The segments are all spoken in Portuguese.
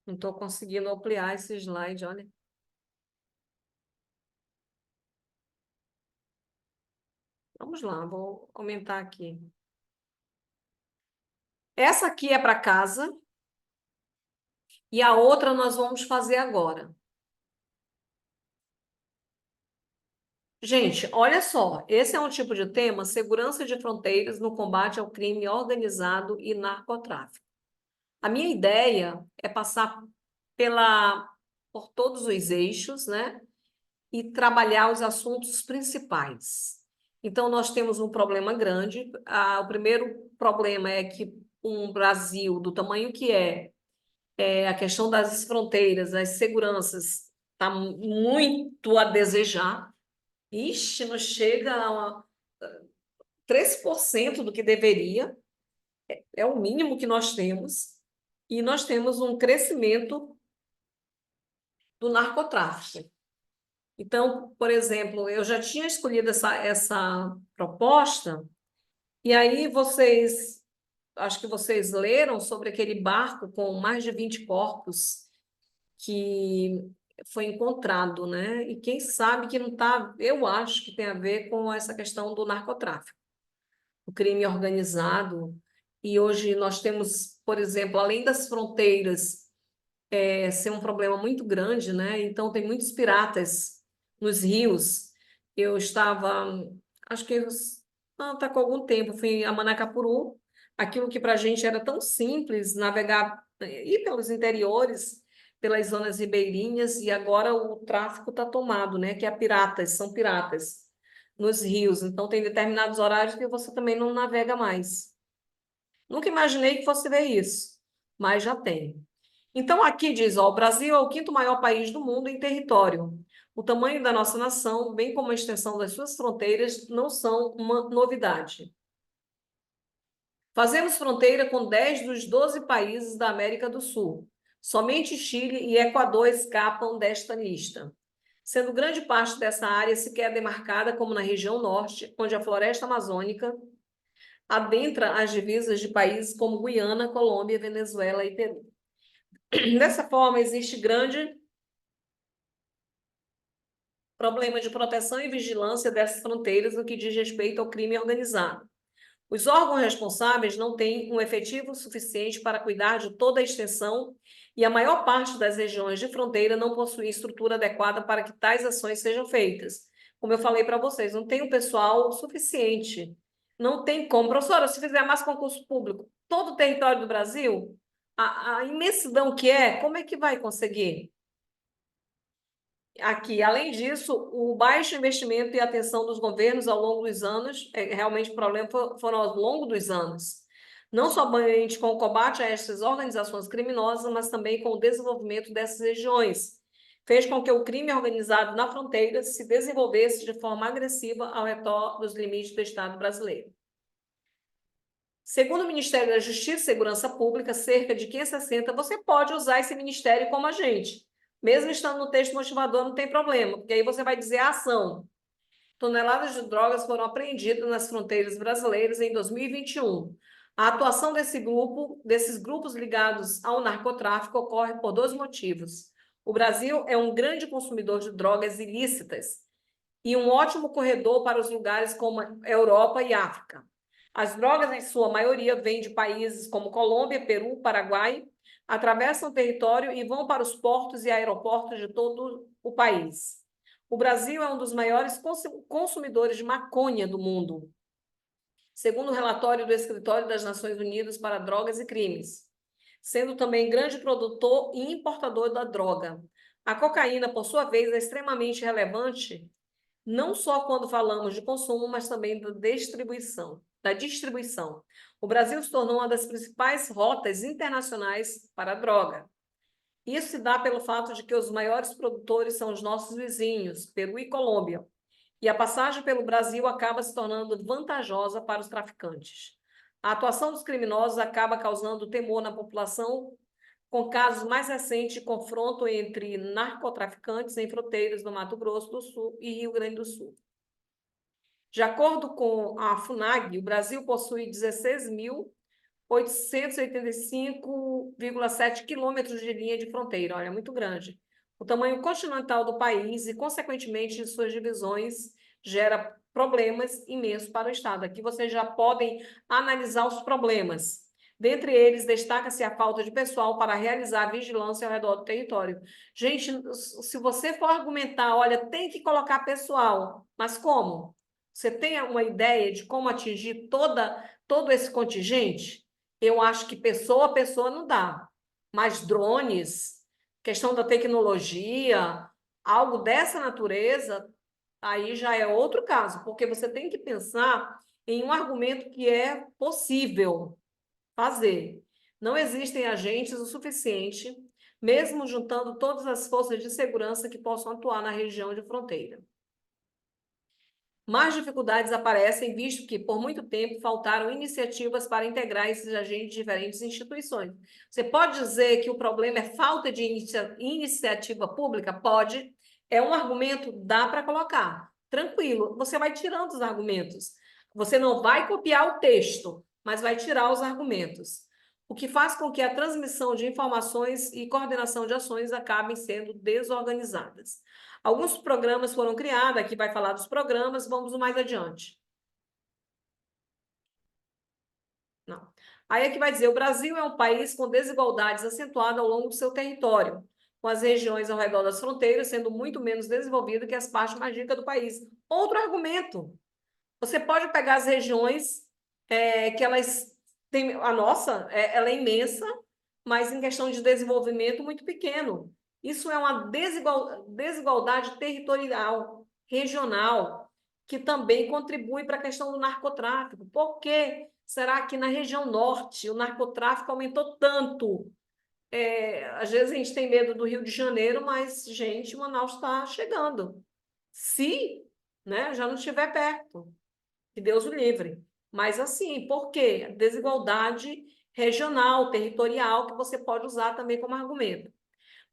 Não estou conseguindo ampliar esse slide, olha. Vamos lá, vou aumentar aqui. Essa aqui é para casa e a outra nós vamos fazer agora. Gente, olha só, esse é um tipo de tema, segurança de fronteiras no combate ao crime organizado e narcotráfico. A minha ideia é passar por todos os eixos, né? E trabalhar os assuntos principais. Então, nós temos um problema grande. O primeiro problema é que um Brasil do tamanho que é a questão das fronteiras, das seguranças, está muito a desejar. Ixi, não chega a 3% do que deveria, é o mínimo que nós temos, e nós temos um crescimento do narcotráfico. Então, por exemplo, eu já tinha escolhido essa proposta, e aí acho que vocês leram sobre aquele barco com mais de 20 corpos que foi encontrado, né? E quem sabe que não está, eu acho que tem a ver com essa questão do narcotráfico, o crime organizado. E hoje nós temos, por exemplo, além das fronteiras ser um problema muito grande, né? Então tem muitos piratas nos rios. Eu estava, acho que não, tá com algum tempo, fui a Manacapuru, aquilo que para a gente era tão simples, navegar, ir pelos interiores, pelas zonas ribeirinhas, e agora o tráfico está tomado, né? Que é são piratas nos rios. Então tem determinados horários que você também não navega mais. Nunca imaginei que fosse ver isso, mas já tem. Então, aqui diz, ó, o Brasil é o quinto maior país do mundo em território. O tamanho da nossa nação, bem como a extensão das suas fronteiras, não são uma novidade. Fazemos fronteira com 10 dos 12 países da América do Sul. Somente Chile e Equador escapam desta lista, sendo grande parte dessa área sequer demarcada como na região norte, onde a floresta amazônica adentra as divisas de países como Guiana, Colômbia, Venezuela e Peru. Dessa forma, existe grande problema de proteção e vigilância dessas fronteiras no que diz respeito ao crime organizado. Os órgãos responsáveis não têm um efetivo suficiente para cuidar de toda a extensão e a maior parte das regiões de fronteira não possui estrutura adequada para que tais ações sejam feitas. Como eu falei para vocês, não tem um pessoal suficiente. Não tem como. Professora, se fizer mais concurso público, todo o território do Brasil, a imensidão que é, como é que vai conseguir? Aqui, além disso, o baixo investimento e atenção dos governos ao longo dos anos, realmente o problema foram ao longo dos anos, não somente com o combate a essas organizações criminosas, mas também com o desenvolvimento dessas regiões. Fez com que o crime organizado na fronteira se desenvolvesse de forma agressiva ao redor dos limites do Estado brasileiro. Segundo o Ministério da Justiça e Segurança Pública, cerca de 560, você pode usar esse ministério como agente. Mesmo estando no texto motivador, não tem problema, porque aí você vai dizer a ação. Toneladas de drogas foram apreendidas nas fronteiras brasileiras em 2021. A atuação desses grupos ligados ao narcotráfico ocorre por dois motivos. O Brasil é um grande consumidor de drogas ilícitas e um ótimo corredor para os lugares como Europa e África. As drogas, em sua maioria, vêm de países como Colômbia, Peru, Paraguai, atravessam o território e vão para os portos e aeroportos de todo o país. O Brasil é um dos maiores consumidores de maconha do mundo, segundo o relatório do Escritório das Nações Unidas para Drogas e Crimes, sendo também grande produtor e importador da droga. A cocaína, por sua vez, é extremamente relevante não só quando falamos de consumo, mas também da distribuição. O Brasil se tornou uma das principais rotas internacionais para a droga. Isso se dá pelo fato de que os maiores produtores são os nossos vizinhos, Peru e Colômbia, e a passagem pelo Brasil acaba se tornando vantajosa para os traficantes. A atuação dos criminosos acaba causando temor na população, com casos mais recentes de confronto entre narcotraficantes em fronteiras do Mato Grosso do Sul e Rio Grande do Sul. De acordo com a FUNAG, o Brasil possui 885,7 quilômetros de linha de fronteira, olha, é muito grande. O tamanho continental do país e, consequentemente, de suas divisões gera problemas imensos para o Estado. Aqui vocês já podem analisar os problemas. Dentre eles, destaca-se a falta de pessoal para realizar a vigilância ao redor do território. Gente, se você for argumentar, olha, tem que colocar pessoal, mas como? Você tem uma ideia de como atingir todo esse contingente? Eu acho que pessoa a pessoa não dá, mas drones, questão da tecnologia, algo dessa natureza, aí já é outro caso, porque você tem que pensar em um argumento que é possível fazer. Não existem agentes o suficiente, mesmo juntando todas as forças de segurança que possam atuar na região de fronteira. Mais dificuldades aparecem, visto que, por muito tempo, faltaram iniciativas para integrar esses agentes de diferentes instituições. Você pode dizer que o problema é falta de iniciativa pública? Pode. É um argumento, dá para colocar. Tranquilo, você vai tirando os argumentos. Você não vai copiar o texto, mas vai tirar os argumentos. O que faz com que a transmissão de informações e coordenação de ações acabem sendo desorganizadas. Alguns programas foram criados, aqui vai falar dos programas, vamos mais adiante. Não. Aí aqui vai dizer, o Brasil é um país com desigualdades acentuadas ao longo do seu território, com as regiões ao redor das fronteiras sendo muito menos desenvolvidas que as partes mais ricas do país. Outro argumento, você pode pegar as regiões que elas têm, a nossa, ela é imensa, mas em questão de desenvolvimento muito pequeno. Isso é uma desigualdade territorial, regional, que também contribui para a questão do narcotráfico. Por que será que na região norte o narcotráfico aumentou tanto? Às vezes a gente tem medo do Rio de Janeiro, mas, gente, Manaus está chegando. Se, né, já não estiver perto, que Deus o livre. Mas assim, por quê? Desigualdade regional, territorial, que você pode usar também como argumento.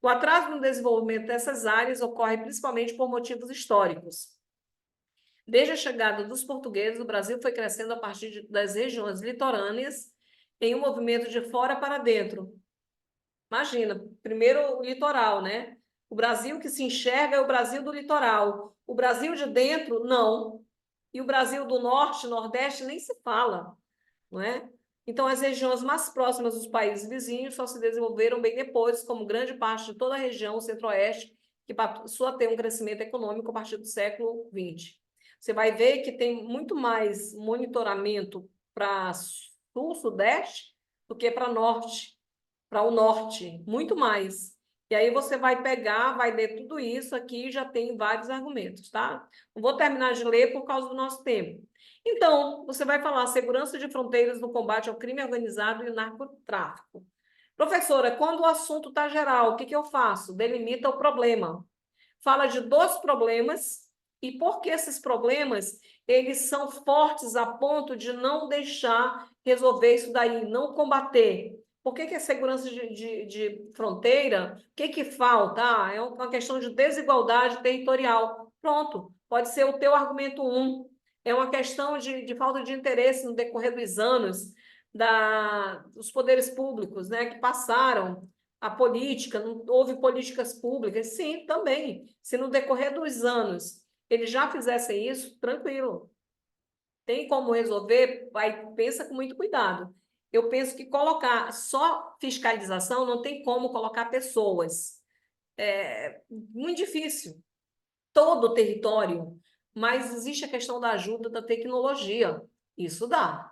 O atraso no desenvolvimento dessas áreas ocorre principalmente por motivos históricos. Desde a chegada dos portugueses, o Brasil foi crescendo a partir das regiões litorâneas em um movimento de fora para dentro. Imagina, primeiro o litoral, né? O Brasil que se enxerga é o Brasil do litoral. O Brasil de dentro, não. E o Brasil do norte, nordeste, nem se fala, não é? Então, as regiões mais próximas dos países vizinhos só se desenvolveram bem depois, como grande parte de toda a região centro-oeste, que passou a ter um crescimento econômico a partir do século XX. Você vai ver que tem muito mais monitoramento para sul, sudeste, do que para norte, para o norte, muito mais. E aí você vai pegar, vai ler tudo isso aqui, já tem vários argumentos, tá? Não vou terminar de ler por causa do nosso tempo. Então, você vai falar segurança de fronteiras no combate ao crime organizado e o narcotráfico. Professora, quando o assunto está geral, o que eu faço? Delimita o problema. Fala de dois problemas e por que esses problemas eles são fortes a ponto de não deixar resolver isso daí, não combater. Por que a segurança de fronteira, o que falta? É uma questão de desigualdade territorial. Pronto, pode ser o teu argumento um. É uma questão de falta de interesse no decorrer dos anos dos poderes públicos, né, que passaram a política, não houve políticas públicas. Sim, também. Se no decorrer dos anos eles já fizessem isso, tranquilo. Tem como resolver, pensa com muito cuidado. Eu penso que colocar só fiscalização não tem como colocar pessoas. É muito difícil. Todo o território, mas existe a questão da ajuda da tecnologia. Isso dá.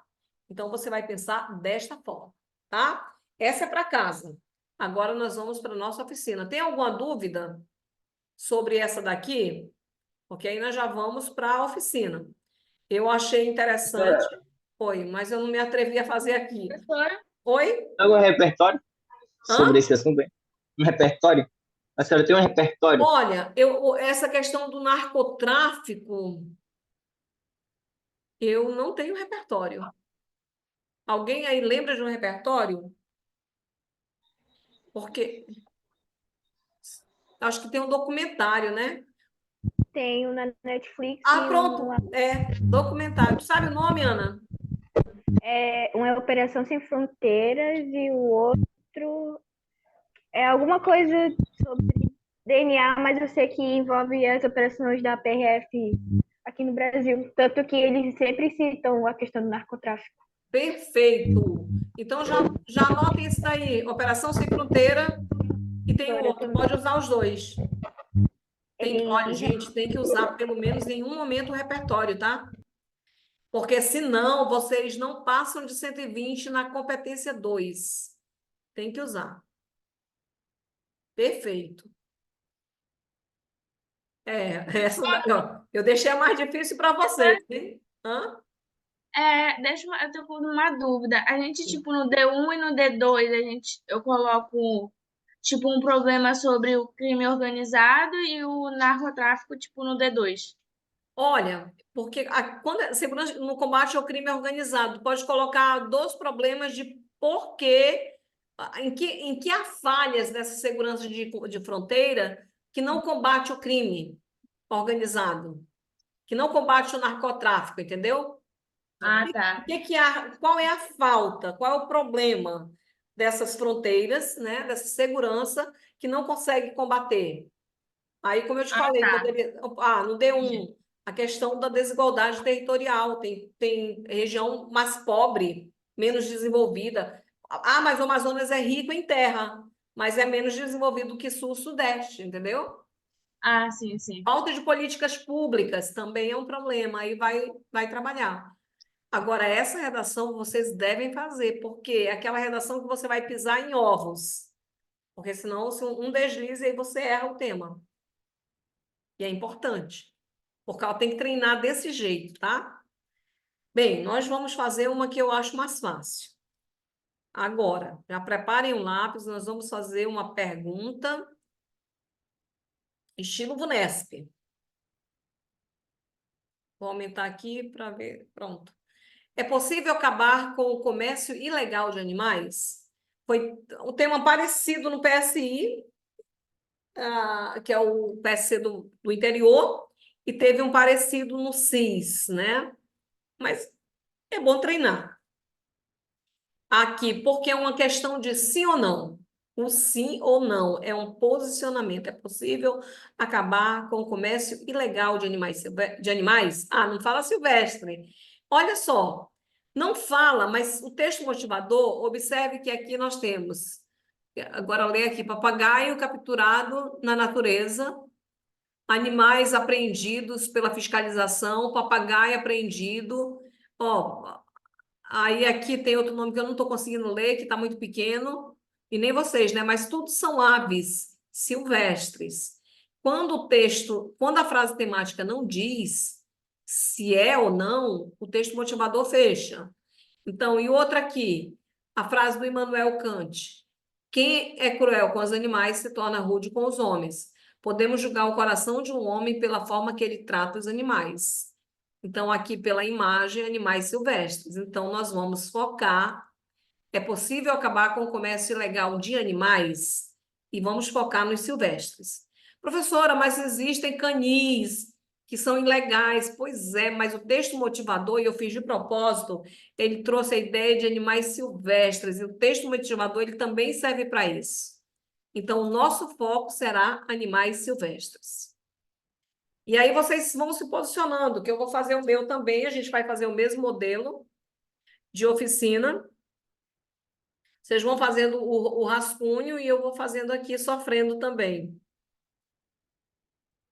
Então, você vai pensar desta forma, tá? Essa é para casa. Agora, nós vamos para a nossa oficina. Tem alguma dúvida sobre essa daqui? Porque aí nós já vamos para a oficina. Eu achei interessante. Professora, Oi, mas eu não me atrevi a fazer aqui. Professora, Oi? algum repertório sobre Hã? esse assunto? Hein? Um repertório? A senhora tem um repertório? Olha, essa questão do narcotráfico, eu não tenho repertório. Alguém aí lembra de um repertório? Porque acho que tem um documentário, né? tenho na Netflix Ah, e um pronto. Documentário. Tu sabe o nome, Ana? Um é Operação Sem Fronteiras e o outro é alguma coisa sobre DNA, mas eu sei que envolve as operações da PRF aqui no Brasil. Tanto que eles sempre citam a questão do narcotráfico. Perfeito. Então, já anotem isso daí. Operação Sem Fronteira e tem o Agora outro. também. Pode usar os dois. Olha, Ele gente, tem que usar pelo menos em um momento o repertório, tá? Porque senão vocês não passam de 120 na competência 2. Tem que usar. Perfeito. Essa daí, ó, eu deixei a mais difícil para vocês, hein? Hã? Eu tô com uma dúvida. A gente, tipo, no D1 e no D2, eu coloco, tipo, um problema sobre o crime organizado e o narcotráfico, tipo, no D2. Olha, porque quando segurança no combate ao crime organizado, pode colocar dois problemas de por quê, em que há falhas dessa segurança de fronteira que não combate o crime organizado, que não combate o narcotráfico, entendeu? Ah, tá. Qual é a falta, qual é o problema dessas fronteiras, né, dessa segurança que não consegue combater? Aí, como eu te Ah, falei, tá. no D1, a questão da desigualdade territorial, tem região mais pobre, menos desenvolvida. Mas o Amazonas é rico em terra, mas é menos desenvolvido que Sul-Sudeste, entendeu? Ah, sim, sim. Falta de políticas públicas também é um problema, aí vai trabalhar. Agora, essa redação vocês devem fazer, porque é aquela redação que você vai pisar em ovos, porque senão, se um deslize, aí você erra o tema. E é importante, porque ela tem que treinar desse jeito, tá? Bem, nós vamos fazer uma que eu acho mais fácil. Agora, já preparem o lápis, nós vamos fazer uma pergunta estilo VUNESP. Vou aumentar aqui para ver. Pronto. É possível acabar com o comércio ilegal de animais? Foi um tema parecido no PSI, que é o PSC do interior, e teve um parecido no SIS, né? Mas é bom treinar. Aqui, porque é uma questão de sim ou não. O sim ou não é um posicionamento. É possível acabar com o comércio ilegal de animais? Ah, não fala silvestre. Olha só, não fala, mas o texto motivador, observe que aqui nós temos. Agora lê aqui: papagaio capturado na natureza, animais apreendidos pela fiscalização, papagaio apreendido. Ó, aí aqui tem outro nome que eu não estou conseguindo ler, que está muito pequeno, e nem vocês, né? Mas tudo são aves silvestres. Quando a frase temática não diz se é ou não, o texto motivador fecha. Então, e outra aqui, a frase do Immanuel Kant: quem é cruel com os animais se torna rude com os homens. Podemos julgar o coração de um homem pela forma que ele trata os animais. Então, aqui pela imagem, animais silvestres. Então, nós vamos focar. É possível acabar com o comércio ilegal de animais? E vamos focar nos silvestres. Professora, mas existem canis que são ilegais. Pois é, mas o texto motivador, e eu fiz de propósito, ele trouxe a ideia de animais silvestres. E o texto motivador, ele também serve para isso. Então, o nosso foco será animais silvestres. E aí vocês vão se posicionando, que eu vou fazer o meu também, a gente vai fazer o mesmo modelo de oficina. Vocês vão fazendo o rascunho e eu vou fazendo aqui, sofrendo também.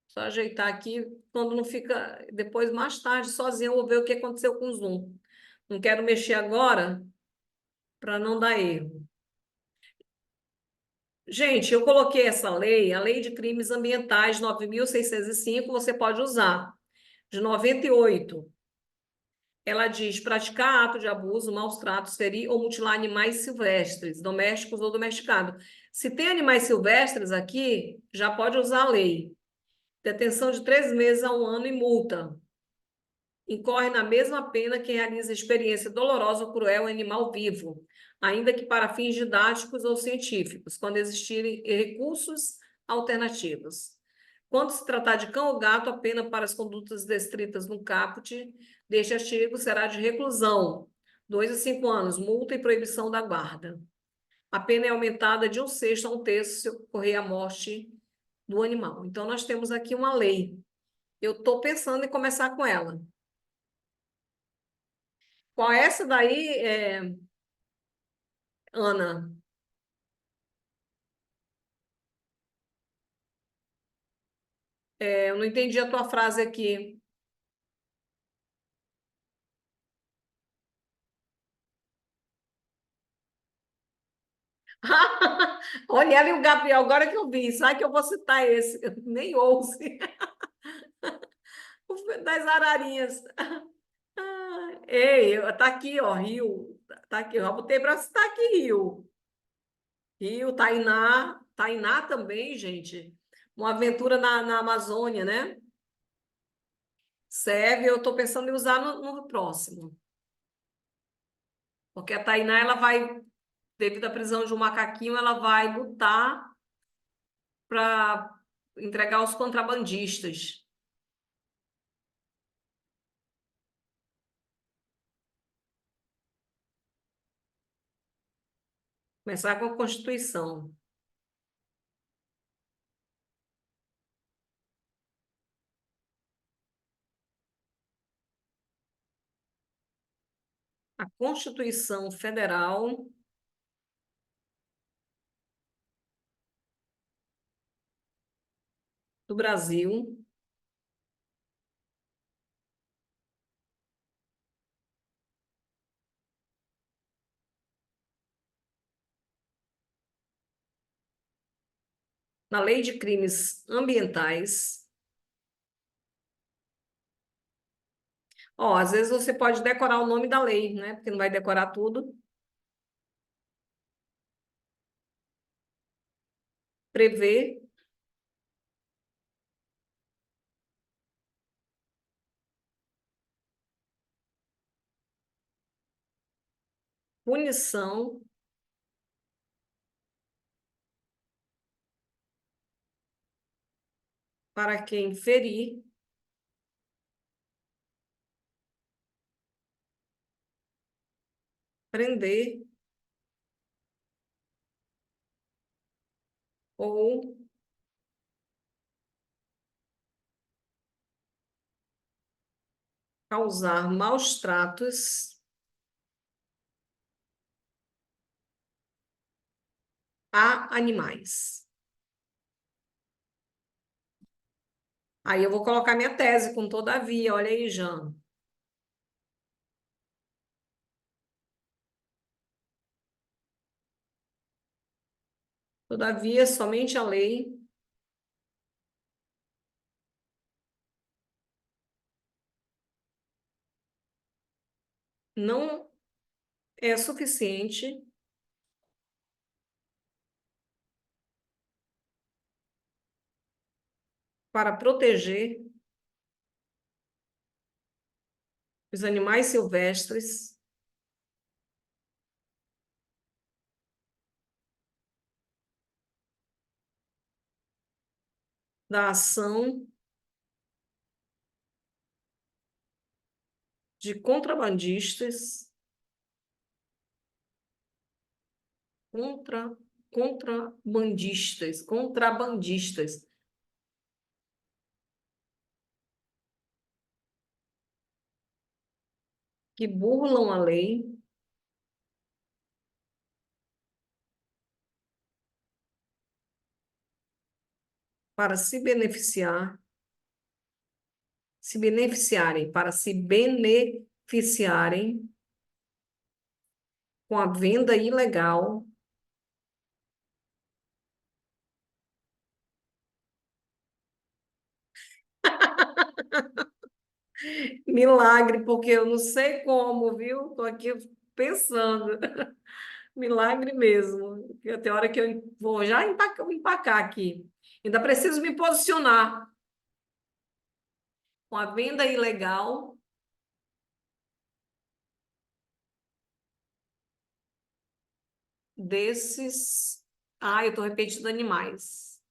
Só ajeitar aqui, quando não fica... Depois, mais tarde, sozinho, eu vou ver o que aconteceu com o Zoom. Não quero mexer agora para não dar erro. Gente, eu coloquei essa lei, a Lei de Crimes Ambientais 9.605, você pode usar, de 98. Ela diz praticar ato de abuso, maus tratos, ferir ou mutilar animais silvestres, domésticos ou domesticados. Se tem animais silvestres aqui, já pode usar a lei. Detenção de 3 meses a 1 ano e multa. Incorre na mesma pena quem realiza experiência dolorosa ou cruel em animal vivo, ainda que para fins didáticos ou científicos, quando existirem recursos alternativos. Quando se tratar de cão ou gato, a pena para as condutas descritas no caput deste artigo será de reclusão 2 a 5 anos, multa e proibição da guarda. A pena é aumentada de 1/6 a 1/3 se ocorrer a morte do animal. Então, nós temos aqui uma lei. Eu estou pensando em começar com ela. Qual é essa daí, Ana? Eu não entendi a tua frase aqui. Olha ali o Gabriel, agora que eu vi, sabe que eu vou citar esse? Eu nem ouse. O das ararinhas. Ei, tá aqui, ó, Rio. Tá aqui, eu já botei para citar aqui, Rio. Rio, Tainá. Tainá também, gente. Uma aventura na Amazônia, né? Serve, eu estou pensando em usar no próximo. Porque a Tainá, ela vai, devido à prisão de um macaquinho, ela vai lutar para entregar os contrabandistas. Começar com a Constituição. A Constituição Federal do Brasil, na Lei de Crimes Ambientais. Ó, às vezes você pode decorar o nome da lei, né? Porque não vai decorar tudo. Prever punição para quem ferir prender ou causar maus tratos a animais. Aí eu vou colocar minha tese com todavia, olha aí, Jean. Todavia, somente a lei não é suficiente para proteger os animais silvestres da ação de contrabandistas que burlam a lei para se beneficiarem com a venda ilegal milagre, porque eu não sei como, viu? Estou aqui pensando. Milagre mesmo. Porque tem hora que eu vou já empacar aqui. Ainda preciso me posicionar com a venda ilegal desses. Ah, eu estou repetindo animais.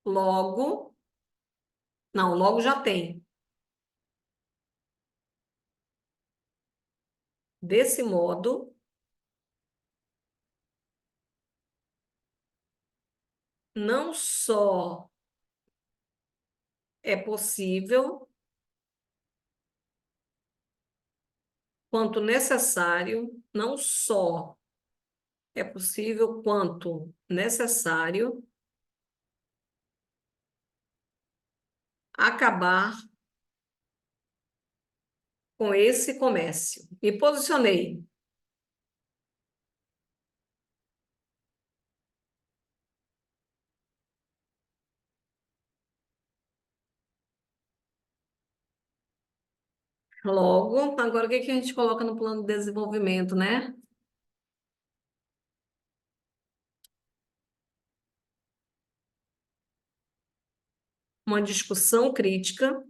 Logo. Não, logo já tem. Desse modo, não só é possível, quanto necessário, não só é possível, quanto necessário acabar com esse comércio. Me posicionei. Logo, agora o que que a gente coloca no plano de desenvolvimento, né? Uma discussão crítica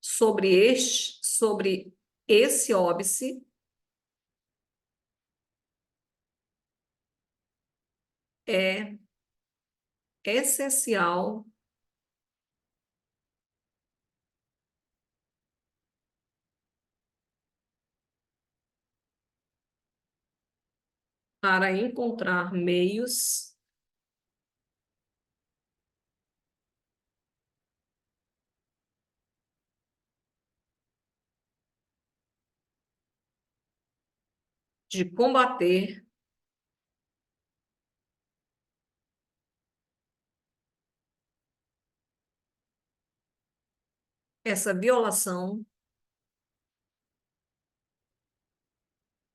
sobre esse óbice é essencial para encontrar meios de combater essa violação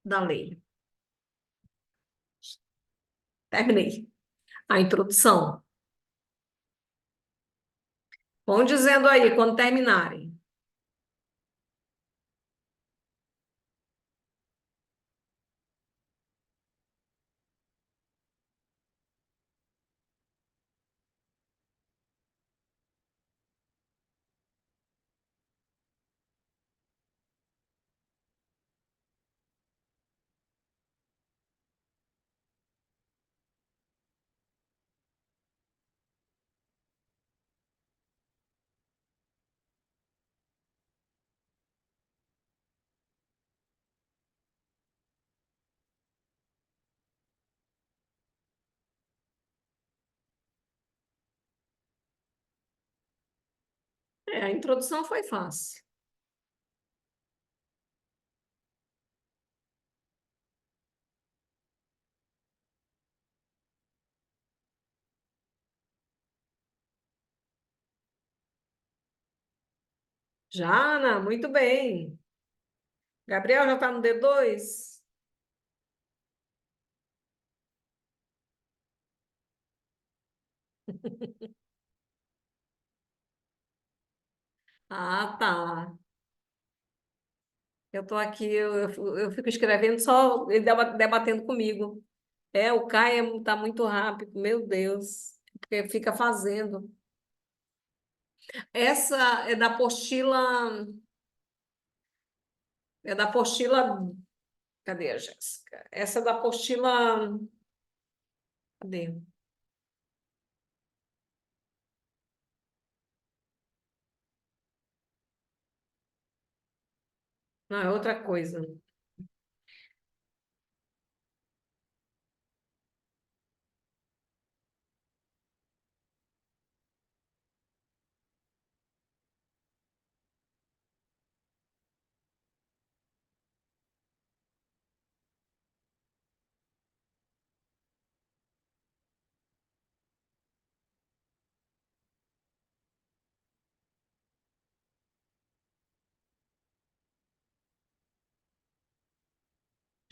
da lei. Terminei a introdução. Vão dizendo aí quando terminarem. A introdução foi fácil. Jana, muito bem. Gabriel já está no D2? Ah, tá. Eu estou aqui, eu fico escrevendo só ele debatendo comigo. O Caio está muito rápido, meu Deus, porque fica fazendo. Essa é da apostila, cadê a Jéssica? Essa é da apostila, cadê? Não, é outra coisa.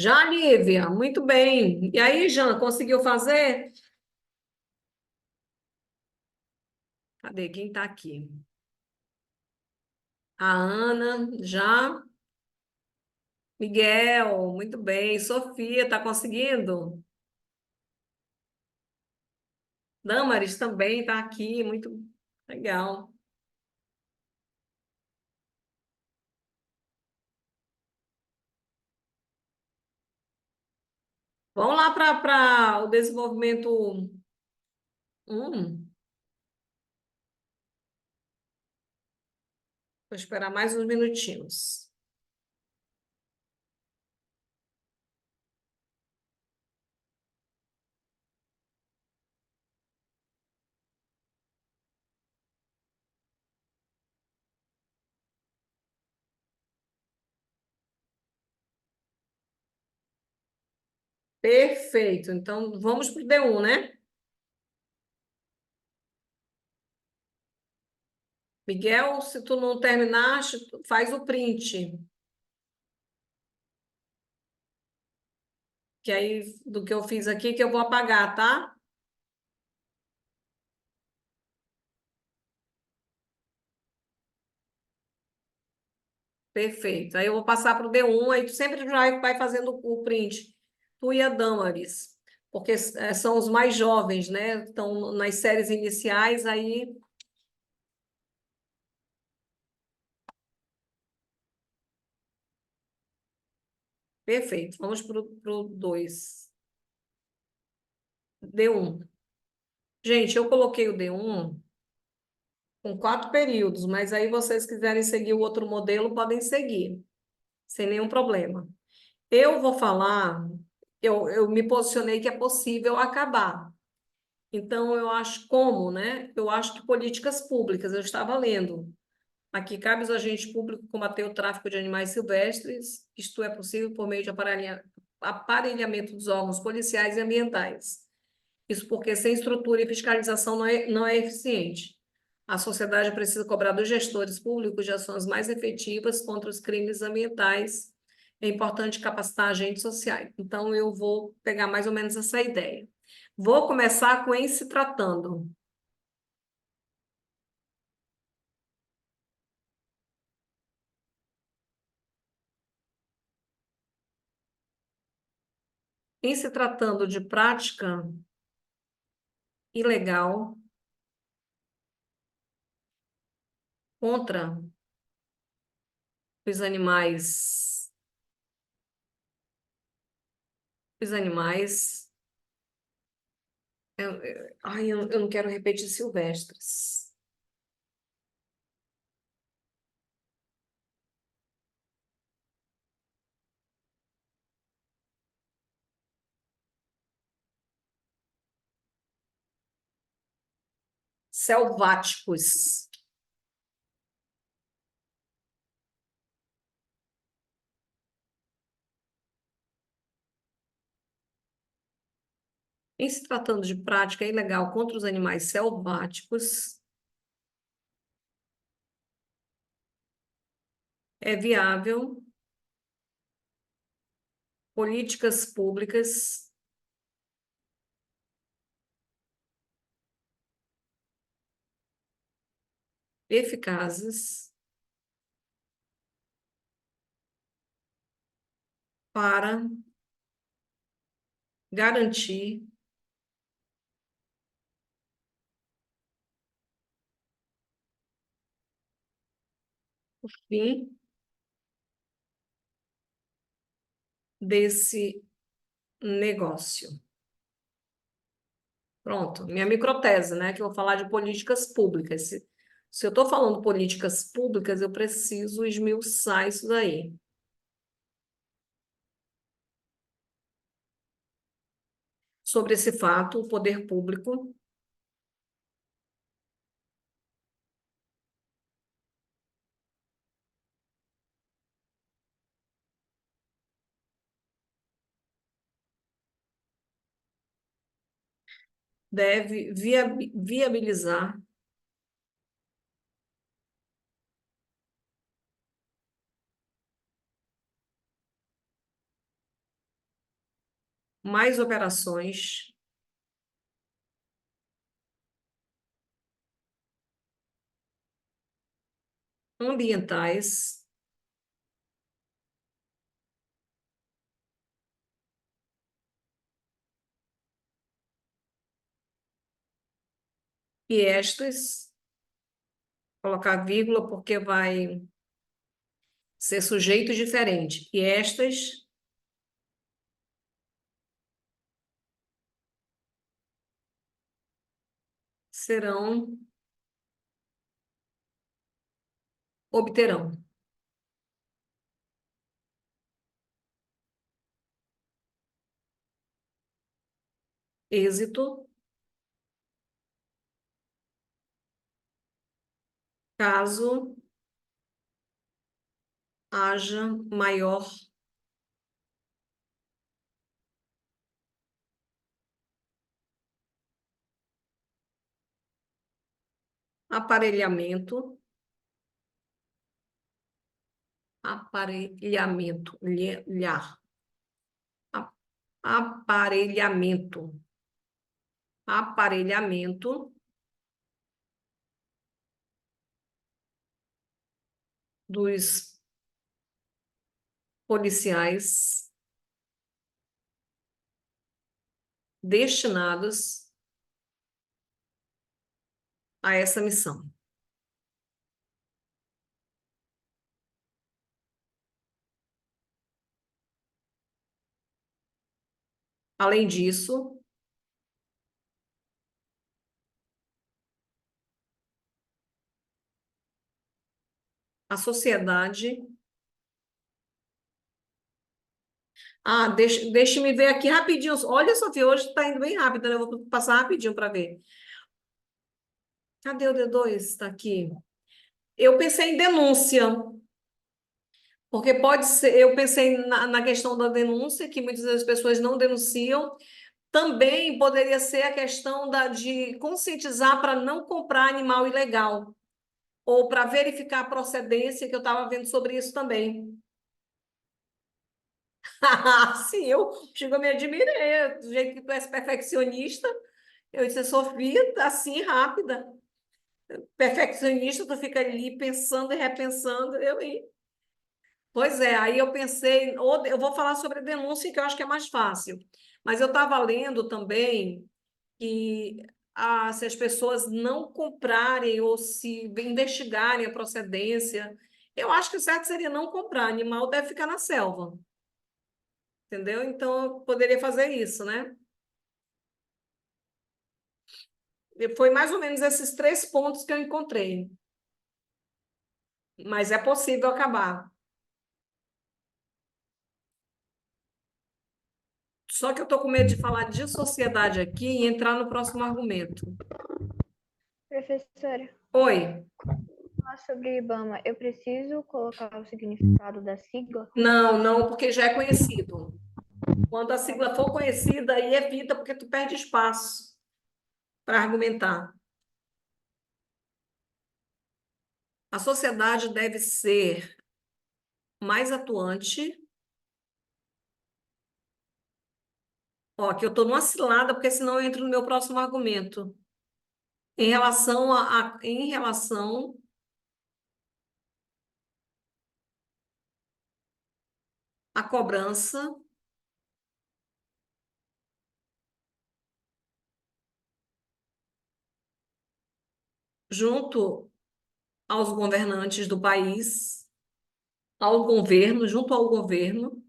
Já, Lívia, muito bem. E aí, Jean, conseguiu fazer? Cadê? Quem está aqui? A Ana, já. Miguel, muito bem. Sofia, está conseguindo? Damaris também está aqui, muito legal. Vamos lá para o desenvolvimento 1. Vou esperar mais uns minutinhos. Perfeito. Então, vamos para o D1, né? Miguel, se tu não terminaste, faz o print. Que aí, do que eu fiz aqui, que eu vou apagar, tá? Perfeito. Aí eu vou passar para o D1, aí tu sempre vai fazendo o print. Tu e a Damaris. Porque são os mais jovens, né? Estão nas séries iniciais, aí. Perfeito. Vamos para o 2. D1. Gente, eu coloquei o D1 com 4 períodos, mas aí vocês quiserem seguir o outro modelo, podem seguir, sem nenhum problema. Eu vou falar, eu me posicionei que é possível acabar. Então, eu acho como, né? Eu acho que políticas públicas, eu estava lendo. Aqui cabe aos agentes públicos combater o tráfico de animais silvestres, isto é possível por meio de aparelhamento dos órgãos policiais e ambientais. Isso porque sem estrutura e fiscalização não é eficiente. A sociedade precisa cobrar dos gestores públicos de ações mais efetivas contra os crimes ambientais. É importante capacitar agentes sociais. Então, eu vou pegar mais ou menos essa ideia. Vou começar com em se tratando. Em se tratando de prática ilegal contra os animais, eu não quero repetir silvestres. Selváticos. Em se tratando de prática ilegal contra os animais selváticos, é viável políticas públicas eficazes para garantir o fim desse negócio. Pronto, minha microtese, né? Que eu vou falar de políticas públicas. Se eu estou falando políticas públicas, eu preciso esmiuçar isso daí. Sobre esse fato, o poder público deve viabilizar mais operações ambientais e estas, colocar vírgula porque vai ser sujeito diferente, e estas serão obterão êxito caso haja maior aparelhamento, lhar, a- aparelhamento dos policiais destinados a essa missão. Além disso, a sociedade. Deixa-me ver aqui rapidinho. Olha, Sofia, hoje está indo bem rápido, né? Eu vou passar rapidinho para ver. Cadê o D2? Está aqui. Eu pensei em denúncia, porque pode ser. Eu pensei na questão da denúncia, que muitas vezes as pessoas não denunciam. Também poderia ser a questão de conscientizar para não comprar animal ilegal, ou para verificar a procedência, que eu estava vendo sobre isso também. Sim, eu chego, me admirei, do jeito que tu és perfeccionista. Eu disse, Sofia, assim, rápida. Perfeccionista, tu fica ali pensando e repensando. Pois é, aí eu pensei, ou eu vou falar sobre denúncia, que eu acho que é mais fácil. Mas eu estava lendo também que se as pessoas não comprarem ou se investigarem a procedência, eu acho que o certo seria não comprar. Animal deve ficar na selva. Entendeu? Então, eu poderia fazer isso, né? E foi mais ou menos esses 3 pontos que eu encontrei. Mas é possível acabar. Só que eu estou com medo de falar de sociedade aqui e entrar no próximo argumento. Professora, Oi. falar sobre IBAMA, eu preciso colocar o significado da sigla? Não, não, porque já é conhecido. Quando a sigla for conhecida, aí evita, porque tu perde espaço para argumentar. A sociedade deve ser mais atuante. Ó, aqui eu estou numa cilada, porque senão eu entro no meu próximo argumento. Em relação à cobrança junto aos governantes do país, junto ao governo,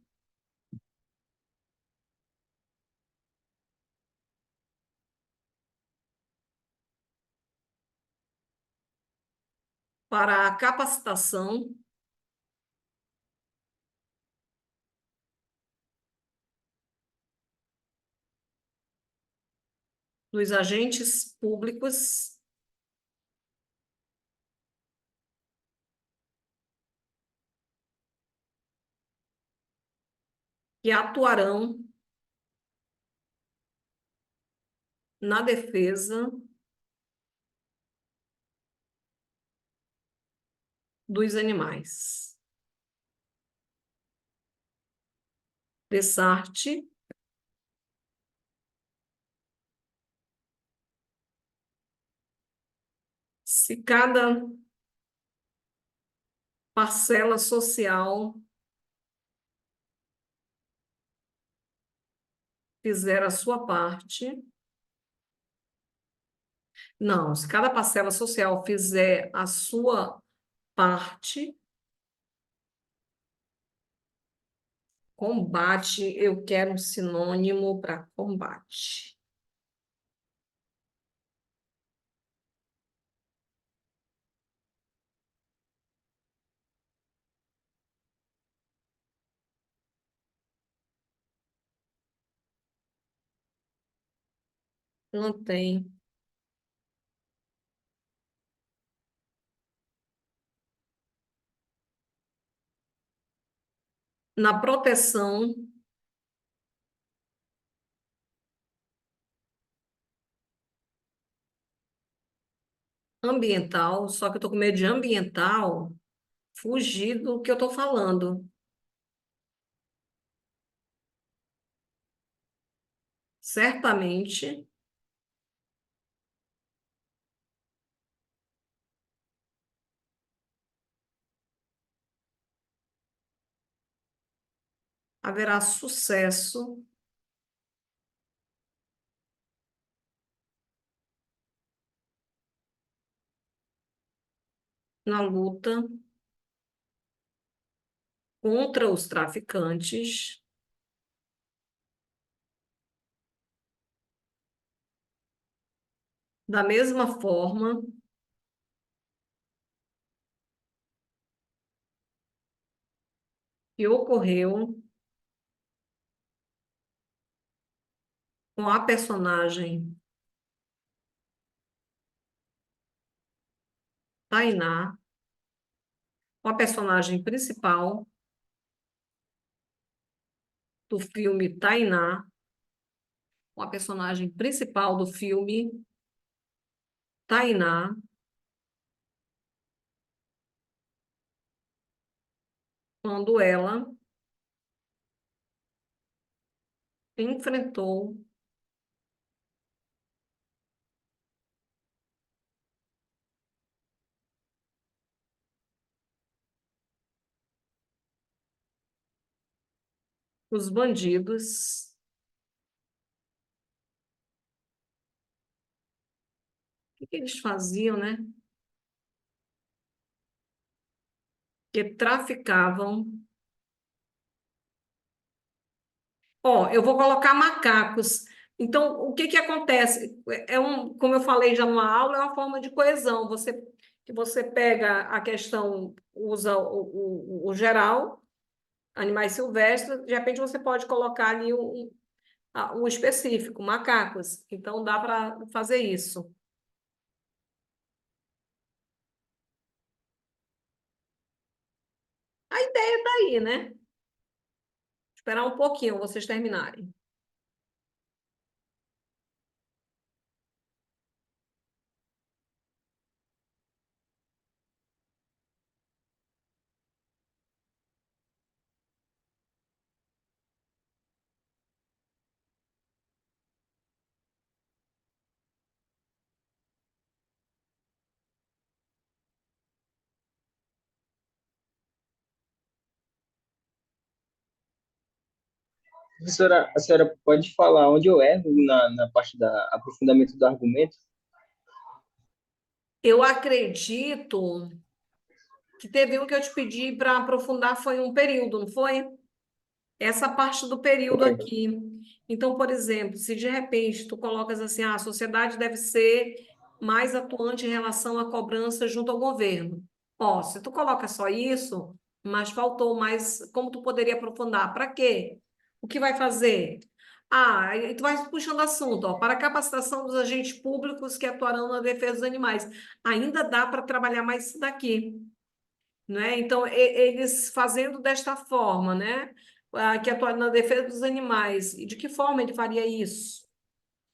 para a capacitação dos agentes públicos que atuarão na defesa dos animais. Dessarte, se cada parcela social fizer a sua parte, não, se cada parcela social fizer a sua parte, combate, eu quero um sinônimo para combate. Não tem. Na proteção ambiental, só que eu tô com medo de ambiental fugir do que eu tô falando. Certamente haverá sucesso na luta contra os traficantes, da mesma forma que ocorreu com a personagem Tainá, com a personagem principal do filme Tainá, com a personagem principal do filme Tainá, quando ela enfrentou os bandidos. O que que eles faziam, né? Que traficavam. Ó, eu vou colocar macacos. Então, o que que acontece? Como eu falei já numa aula, é uma forma de coesão. Que você pega a questão, usa o geral, animais silvestres, de repente você pode colocar ali um específico, macacos. Então, dá para fazer isso. A ideia está aí, né? Esperar um pouquinho vocês terminarem. Professora, a senhora pode falar onde eu erro na parte da aprofundamento do argumento? Eu acredito que teve um que eu te pedi para aprofundar, foi um período, não foi? Essa parte do período Foi. aqui. Então, por exemplo, se de repente tu colocas assim, a sociedade deve ser mais atuante em relação à cobrança junto ao governo. Ó, se tu coloca só isso, mas faltou mais, como tu poderia aprofundar? Para quê? O que vai fazer? Ah, aí tu vai puxando assunto, ó, para a capacitação dos agentes públicos que atuarão na defesa dos animais. Ainda dá para trabalhar mais isso daqui, né? Então, eles fazendo desta forma, né? Que atua na defesa dos animais. E de que forma ele faria isso?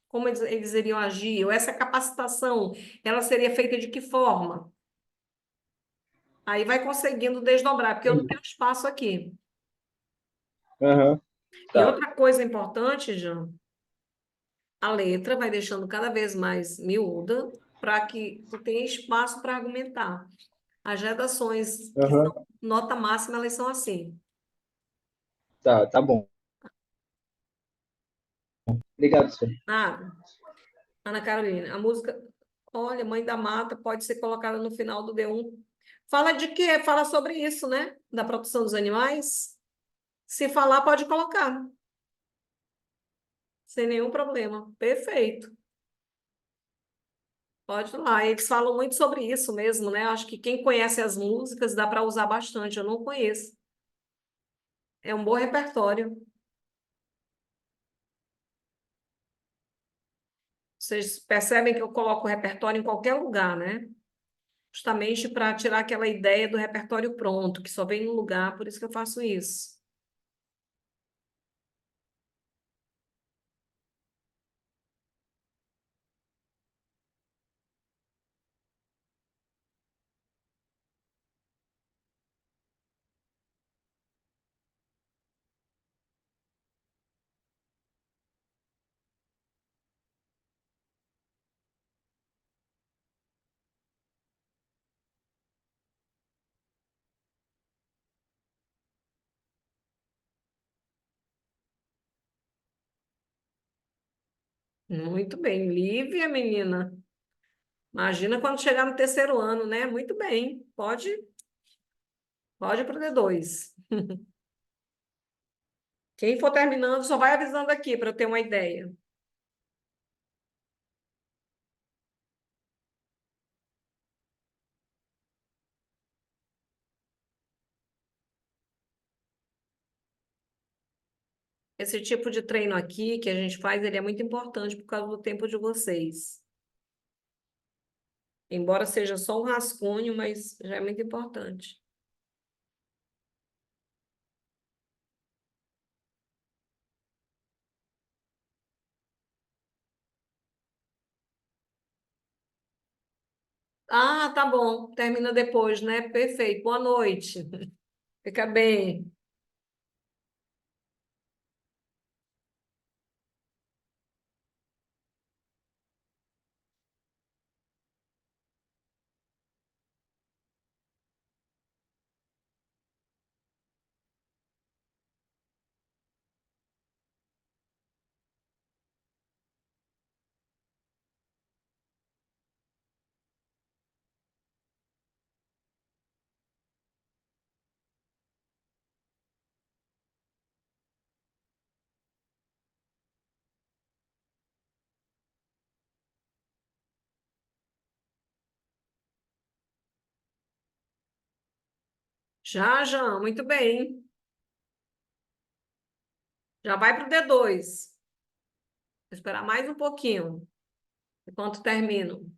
Como eles iriam agir? Ou essa capacitação, ela seria feita de que forma? Aí vai conseguindo desdobrar, porque eu não Entendi. tenho espaço aqui. Aham, E tá. outra coisa importante, Jean, a letra vai deixando cada vez mais miúda para que tu tenha espaço para argumentar. As redações que Aham, são nota máxima, elas são assim. tá, tá bom. Obrigado, senhor. Nada. Ana Carolina, a música, olha, Mãe da Mata pode ser colocada no final do D1. Fala de quê? Fala sobre isso, né? Da proteção dos animais. Se falar, pode colocar, sem nenhum problema. Perfeito. Pode ir lá. Eles falam muito sobre isso mesmo, né? Acho que quem conhece as músicas dá para usar bastante. Eu não conheço. É um bom repertório. Vocês percebem que eu coloco o repertório em qualquer lugar, né? Justamente para tirar aquela ideia do repertório pronto, que só vem no lugar, por isso que eu faço isso. Muito bem. Lívia, menina. Imagina quando chegar no terceiro ano, né? Muito bem. Pode ir para o D2. Quem for terminando, só vai avisando aqui para eu ter uma ideia. Esse tipo de treino aqui que a gente faz, ele é muito importante por causa do tempo de vocês. Embora seja só um rascunho, mas já é muito importante. Ah, tá bom. Termina depois, né? Perfeito. Boa noite. Fica bem. Já, já, muito bem. Já vai para o D2. Vou esperar mais um pouquinho, enquanto termino.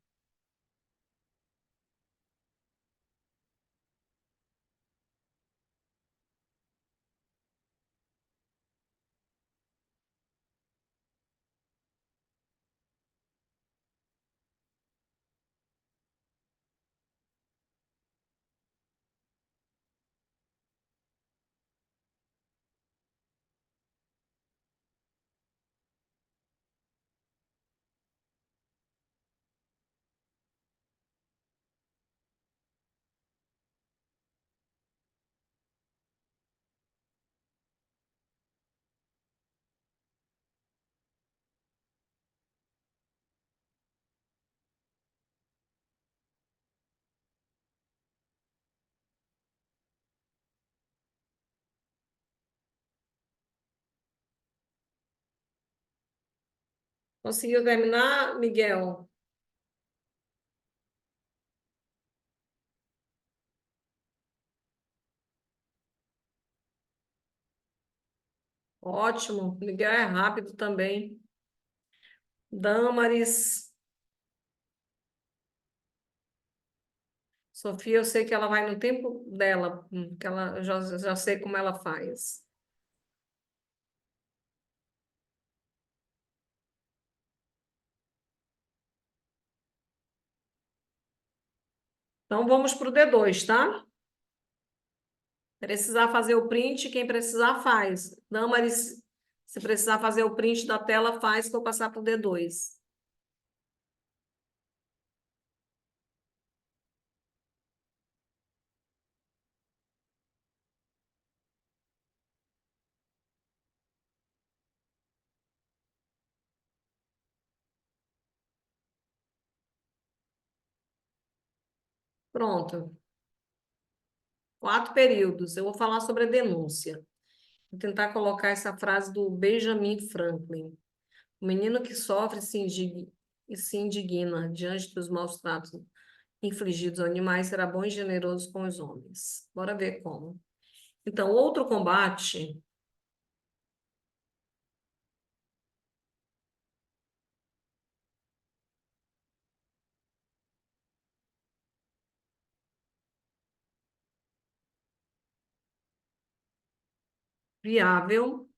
Conseguiu terminar, Miguel? Ótimo. Miguel é rápido também. Damaris. Sofia, eu sei que ela vai no tempo dela, que ela eu já sei como ela faz. Então vamos para o D2, tá? Precisar fazer o print, quem precisar faz. Damaris, se precisar fazer o print da tela, faz que eu passar para o D2. Pronto. 4 períodos. Eu vou falar sobre a denúncia. Vou tentar colocar essa frase do Benjamin Franklin. O menino que sofre e se indigna diante dos maus tratos infligidos aos animais será bom e generoso com os homens. Bora ver como. Então, outro combate. viável,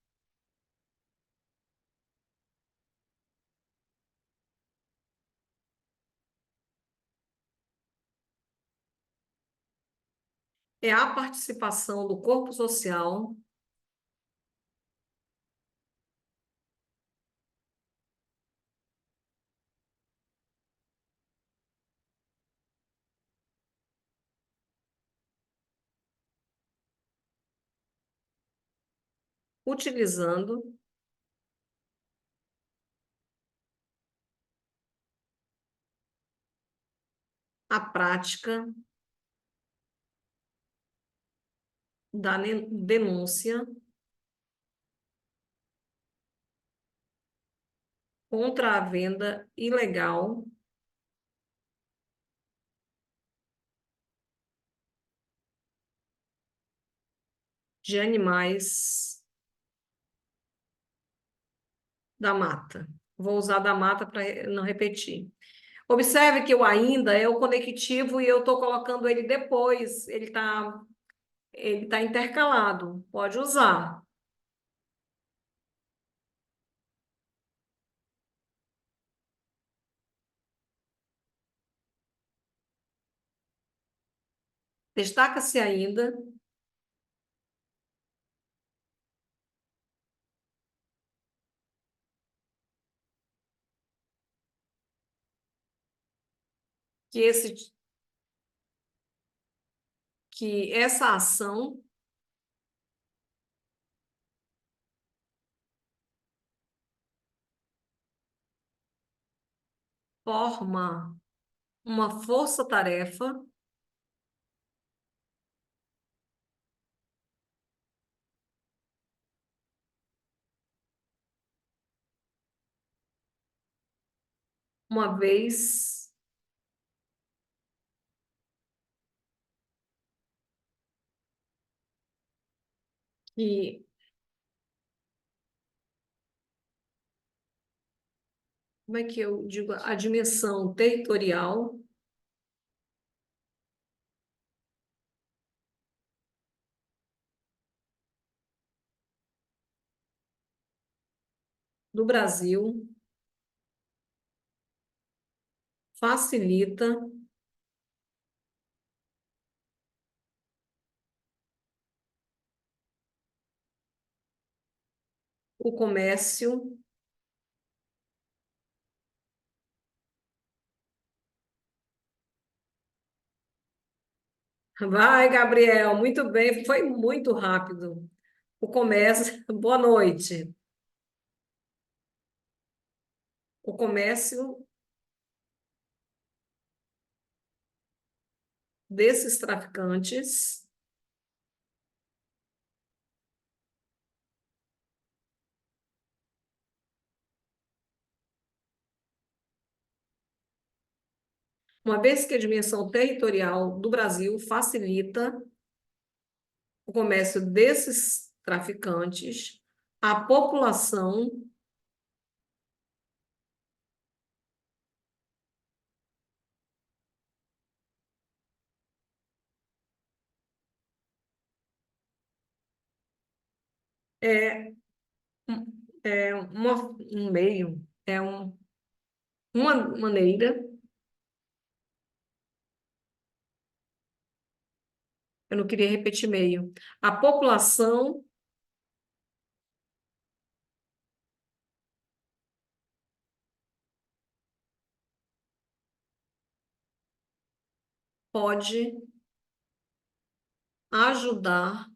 é a participação do corpo social utilizando a prática da denúncia contra a venda ilegal de animais da mata. Vou usar da mata para não repetir. Observe que o ainda é o conectivo e eu estou colocando ele depois. Ele tá intercalado. Pode usar. Destaca-se ainda que essa ação forma uma força-tarefa uma vez que, como é que eu digo, a dimensão territorial do Brasil facilita o comércio. Vai, Gabriel, muito bem, foi muito rápido. O comércio, boa noite. O comércio desses traficantes uma vez que a dimensão territorial do Brasil facilita o comércio desses traficantes, a população é, um meio, uma maneira, eu não queria repetir meio, a população pode ajudar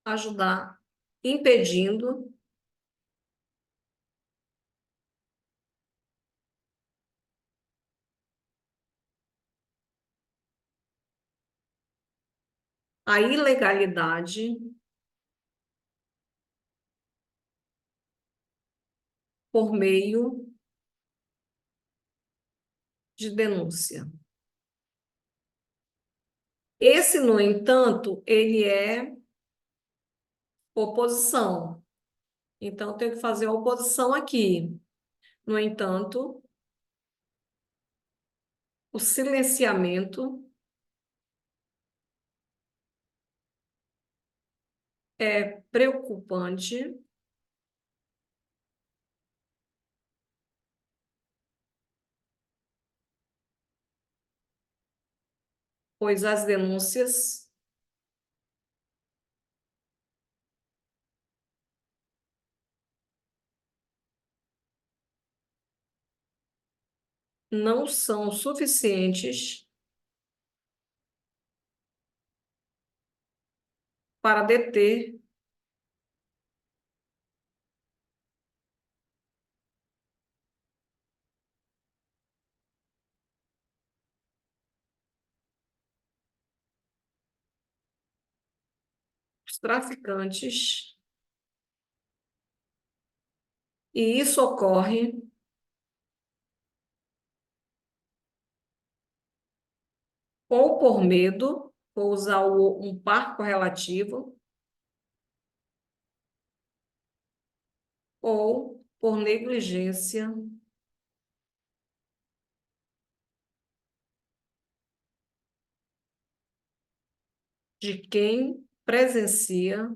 ajudar impedindo a ilegalidade por meio de denúncia. Esse, no entanto, ele é oposição. Então, eu tenho que fazer a oposição aqui. No entanto, o silenciamento é preocupante, pois as denúncias não são suficientes para deter os traficantes, e isso ocorre ou por medo, vou usar um par correlativo, ou por negligência de quem presencia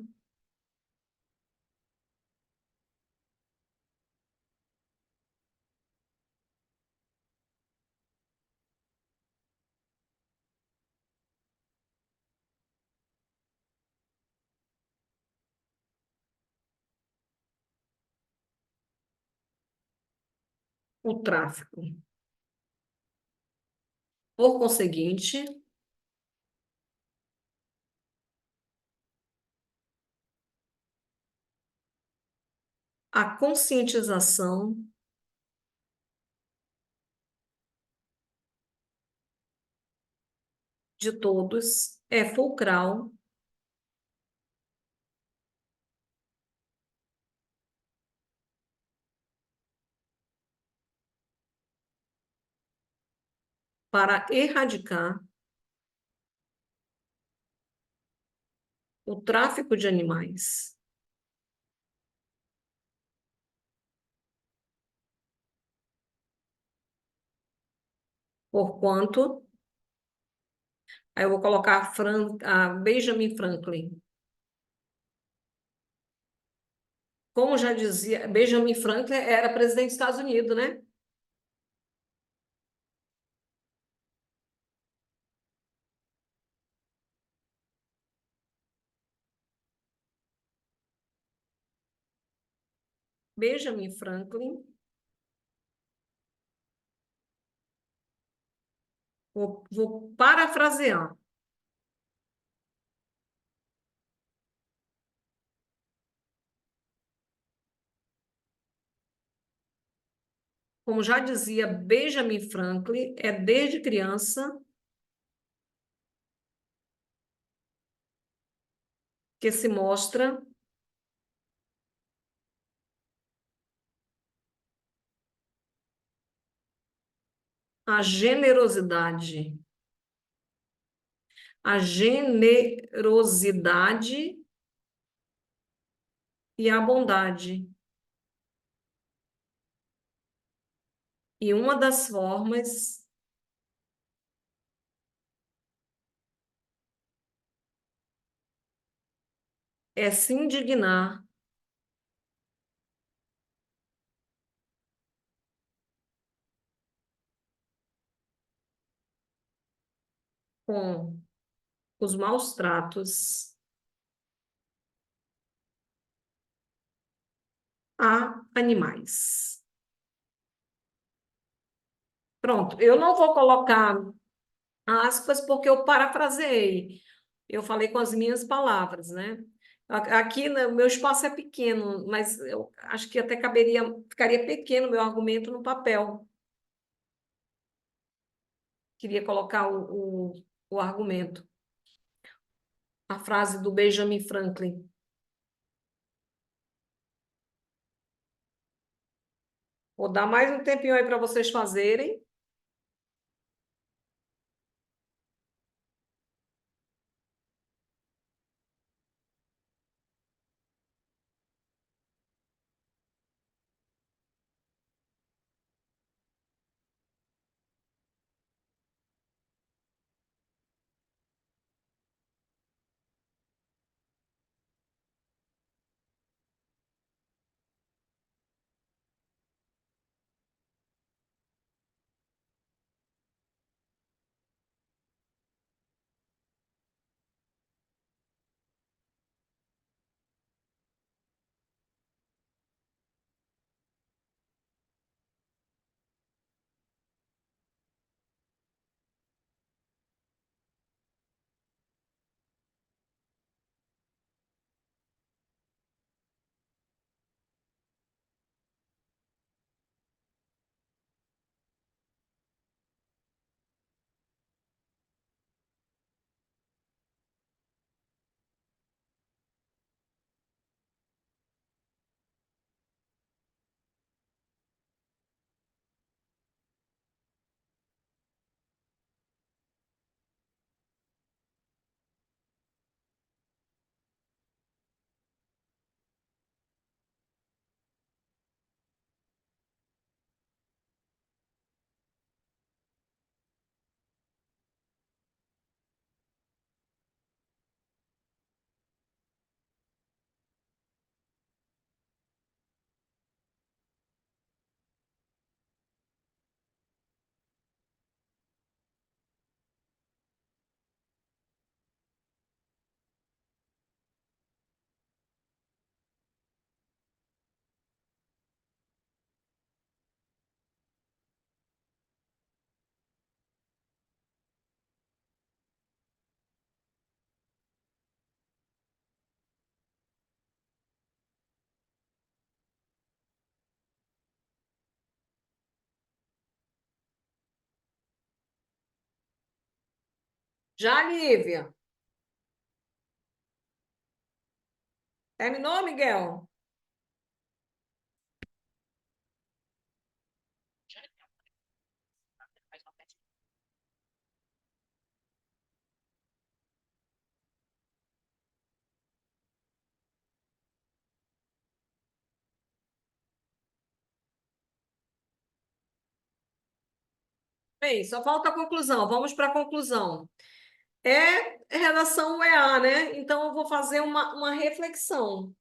o tráfico. Por conseguinte, a conscientização de todos é fulcral para erradicar o tráfico de animais. Porquanto, aí eu vou colocar a Benjamin Franklin. Como já dizia, Benjamin Franklin era presidente dos Estados Unidos, né? Benjamin Franklin, vou parafrasear. Como já dizia Benjamin Franklin, é desde criança que se mostra a generosidade. A generosidade e a bondade. E uma das formas é se indignar com os maus tratos a animais. Pronto, eu não vou colocar aspas porque eu parafraseei. Eu falei com as minhas palavras, né? Aqui, né, o meu espaço é pequeno, mas eu acho que até ficaria pequeno o meu argumento no papel. Queria colocar o argumento. A frase do Benjamin Franklin. Vou dar mais um tempinho aí para vocês fazerem. Já, Lívia? Terminou, Miguel? Bem, só falta a conclusão. Vamos para a conclusão. Redação EA, né? Então, eu vou fazer uma reflexão.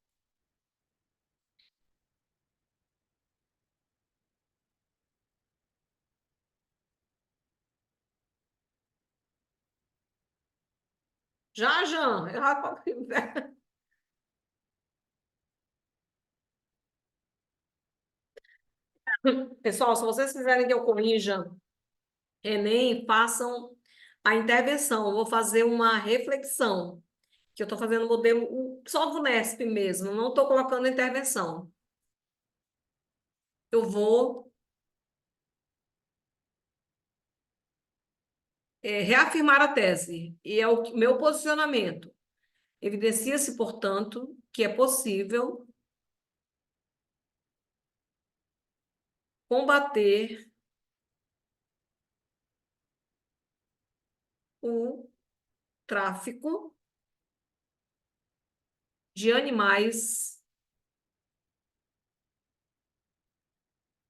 Já, Jean? Pessoal, se vocês quiserem que eu corrija Enem, façam a intervenção. Eu vou fazer uma reflexão, que eu estou fazendo modelo só o VUNESP mesmo, não estou colocando intervenção. Eu vou reafirmar a tese, e é o meu posicionamento. Evidencia-se, portanto, que é possível combater o tráfico de animais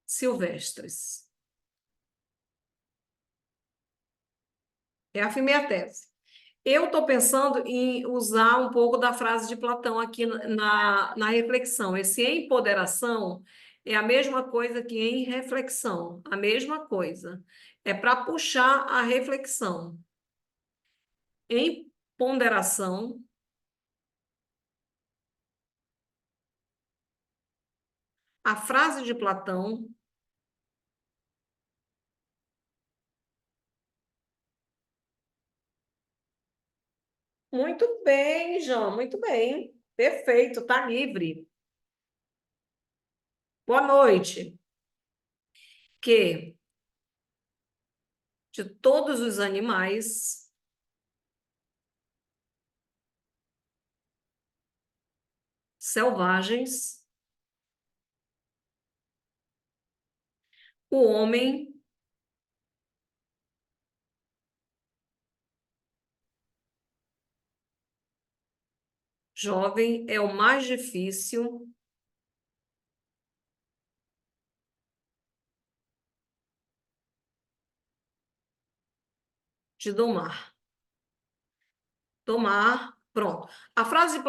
silvestres. Reafirmei a tese. Eu estou pensando em usar um pouco da frase de Platão aqui na reflexão. Esse empoderação é a mesma coisa que em reflexão, a mesma coisa. É para puxar a reflexão. Em ponderação, a frase de Platão muito bem, João, muito bem. Perfeito, tá livre. Boa noite. Que de todos os animais selvagens, o homem jovem é o mais difícil de domar. Domar, pronto. A frase de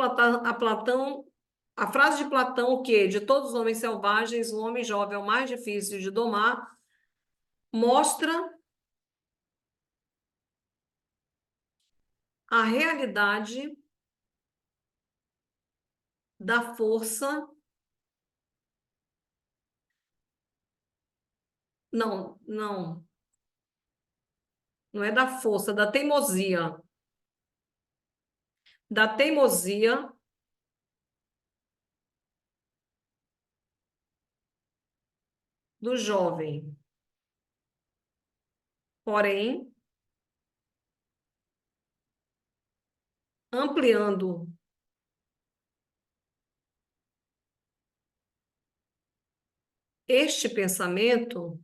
Platão, o quê? De todos os homens selvagens, o homem jovem é o mais difícil de domar, mostra a realidade da força. Não, não, não é da força, da teimosia. Da teimosia do jovem. Porém, ampliando este pensamento,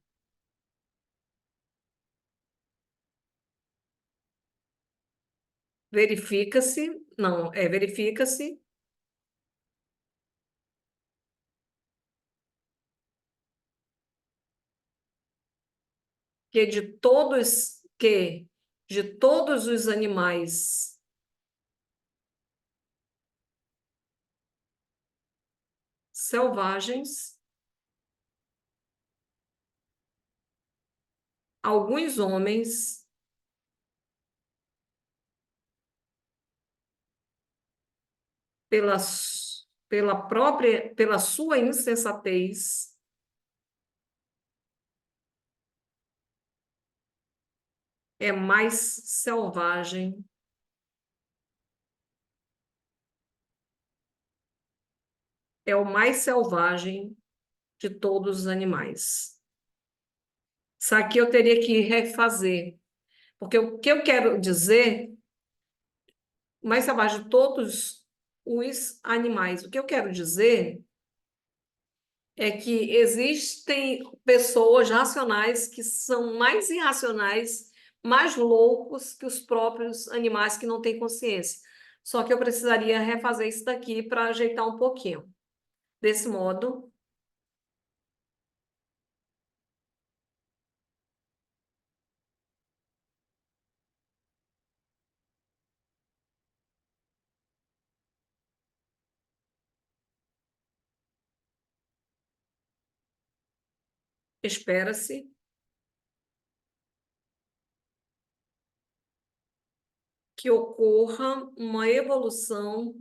verifica-se que de todos os animais selvagens, alguns homens pela sua insensatez, é mais selvagem, é o mais selvagem de todos os animais. Isso aqui eu teria que refazer. Porque o que eu quero dizer, mais abaixo de todos os animais, o que eu quero dizer é que existem pessoas racionais que são mais irracionais, mais loucos que os próprios animais que não têm consciência. Só que eu precisaria refazer isso daqui para ajeitar um pouquinho. Desse modo, espera-se que ocorra uma evolução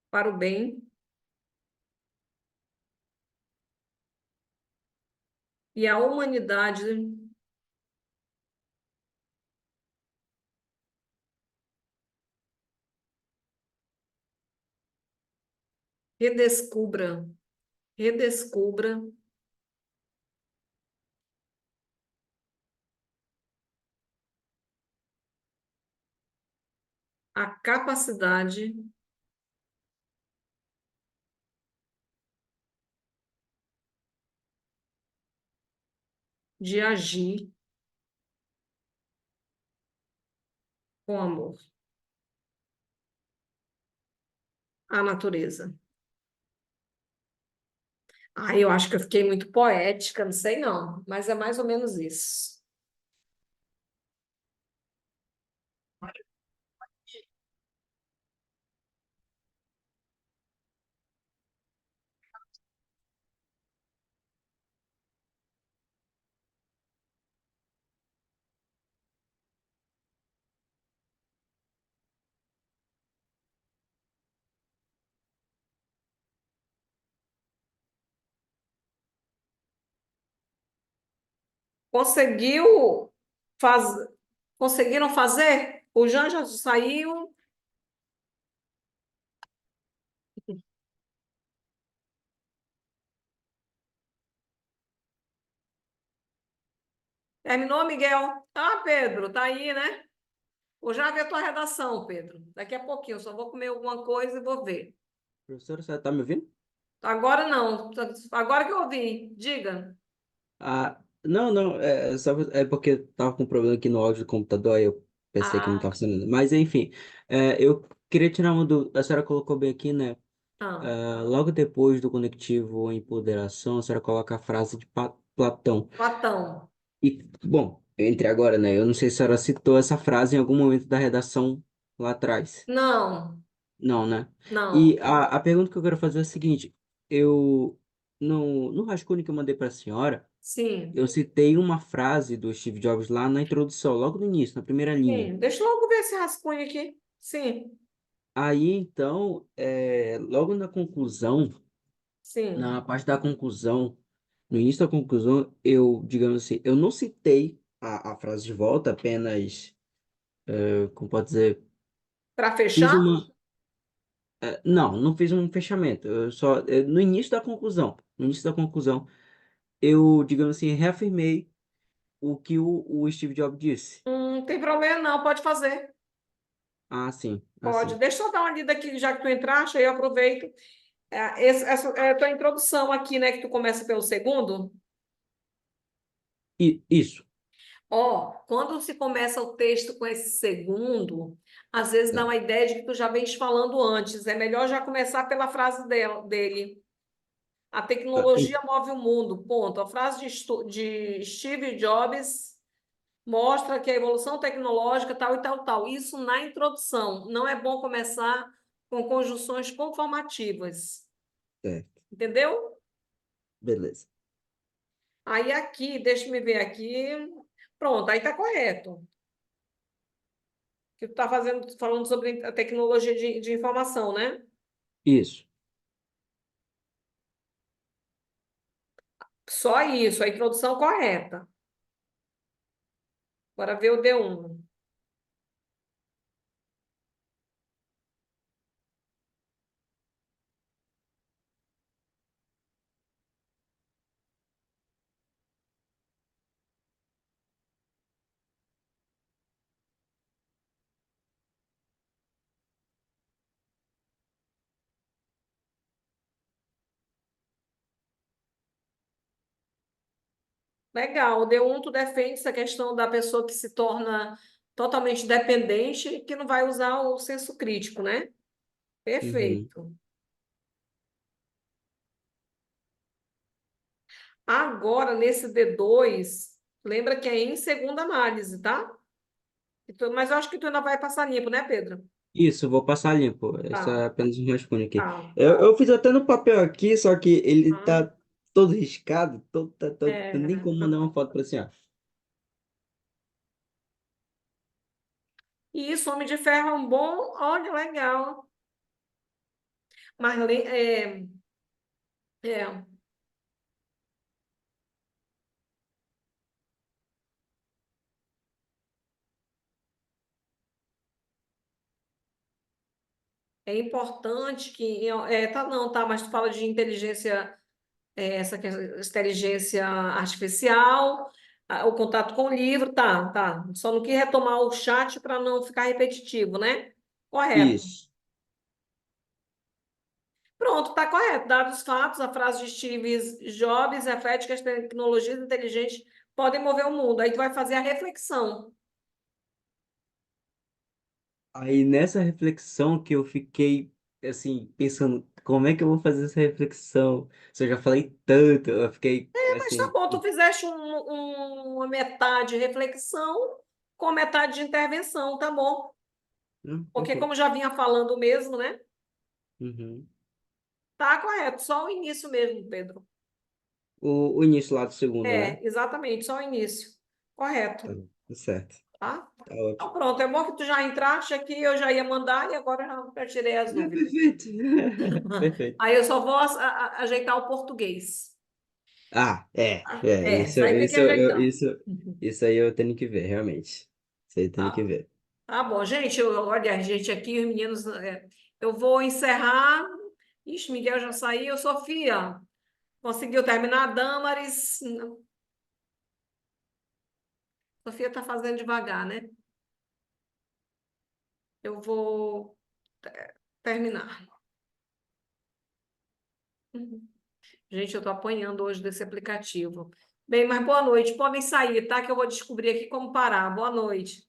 para o bem e a humanidade redescubra a capacidade de agir com amor à natureza. Ah, eu acho que eu fiquei muito poética, não sei não, mas é mais ou menos isso. Conseguiu faz... Conseguiram fazer? O Jean já saiu. Terminou, Miguel? Ah, Pedro, tá aí, né? Vou já ver a tua redação, Pedro. Daqui a pouquinho, eu só vou comer alguma coisa e vou ver. Professor, você está me ouvindo? Agora não, agora que eu ouvi, diga. Ah, não, não, é porque estava com um problema aqui no áudio do computador, aí eu pensei que não Ah, estava funcionando. Mas, enfim, eu queria tirar uma dúvida. A senhora colocou bem aqui, né? ah, Logo depois do conectivo empoderação, a senhora coloca a frase de Platão. Platão. E, bom, eu entrei agora, né? Eu não sei se a senhora citou essa frase em algum momento da redação lá atrás. Não, Não, né? não. E a pergunta que eu quero fazer é a seguinte: eu, no rascunho que eu mandei para a senhora, Sim, eu citei uma frase do Steve Jobs lá na introdução, logo no início, na primeira linha. sim. Deixa eu logo ver esse rascunho aqui. Sim, Aí, então, logo na conclusão, na sim. parte da conclusão, no início da conclusão, eu, digamos assim, eu não citei a frase de volta, apenas, como pode dizer, Para fiz fechar? uma. Não, não fiz um fechamento. Eu só, no início da conclusão, eu, digamos assim, reafirmei o que o Steve Jobs disse. Não tem problema, não, pode fazer. Ah, sim, Pode. assim. Deixa eu dar uma lida aqui, já que tu entraste, aí eu aproveito. Essa é a tua introdução aqui, né? Que tu começa pelo segundo. Isso. Ó, quando se começa o texto com esse segundo, às vezes dá Tá. uma ideia de que tu já vens falando antes. É melhor já começar pela frase dele. A Ah, tecnologia move o mundo, ponto. A frase de Steve Jobs mostra que a evolução tecnológica tal e tal, tal. Isso na introdução. Não é bom começar com conjunções conformativas. certo. Entendeu? Beleza. Aí aqui, deixa-me ver aqui. Pronto, aí está correto. Que tu está falando sobre a tecnologia de informação, né? Isso. Só isso, a introdução correta. Bora ver o D1. Legal. O D1 tu defende essa questão da pessoa que se torna totalmente dependente e que não vai usar o senso crítico, né? Uhum. Perfeito. Agora, nesse D2, lembra que é em segunda análise, tá? Mas eu acho que tu ainda vai passar limpo, né, Pedro? Isso, vou passar limpo. Essa é Tá, apenas um rascunho aqui. tá. Eu fiz até no papel aqui, só que ele Tá. tá todo riscado, É. nem como mandar uma foto pra senhora. Isso, Homem de Ferro é um bom. Olha, legal. Marlene, é, é importante que. Tá, não, tá, mas tu fala de inteligência, essa inteligência artificial, o contato com o livro, tá, tá. Só não quis retomar o chat para não ficar repetitivo, né? Correto. Isso. Pronto, tá correto. Dados os fatos, a frase de Steve Jobs reflete que as tecnologias inteligentes podem mover o mundo. Aí tu vai fazer a reflexão. Aí nessa reflexão que eu fiquei, assim, pensando, como é que eu vou fazer essa reflexão? Se eu já falei tanto, eu fiquei, Mas tá assim, bom, tu fizeste uma metade reflexão com metade de intervenção, tá bom. Porque como perfeito. já vinha falando mesmo, né? Uhum. Tá correto, só o início mesmo, Pedro. O início lá do segundo, né? Exatamente, só o início. Tá, Correto, tá certo. tá? Tá ótimo. Então pronto, é bom que tu já entraste aqui, eu já ia mandar e agora já tirei as É, dúvidas. perfeito. Perfeito. Aí eu só vou ajeitar o português. Ah, Isso aí tem que ajeitar. isso aí eu tenho que ver, realmente. Isso aí eu tenho que Tá, ver. tá bom, gente. Olha, a gente aqui, os meninos. Eu vou encerrar. Ixi, Miguel já saiu. Sofia, conseguiu terminar? Damaris. Não. Sofia está fazendo devagar, né? Eu vou terminar. Uhum. Gente, eu estou apanhando hoje desse aplicativo. Bem, mas boa noite. Podem sair, tá? Que eu vou descobrir aqui como parar. Boa noite.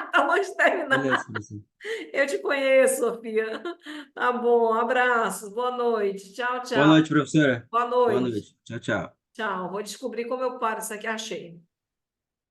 Acabou de terminar. Beleza, Luciano. Eu te conheço, Sofia. Tá bom, abraços. Boa noite. Tchau, Boa tchau. noite, professora. Boa Boa noite. noite. Tchau, tchau. Tchau. Vou descobrir como eu paro isso aqui. Achei.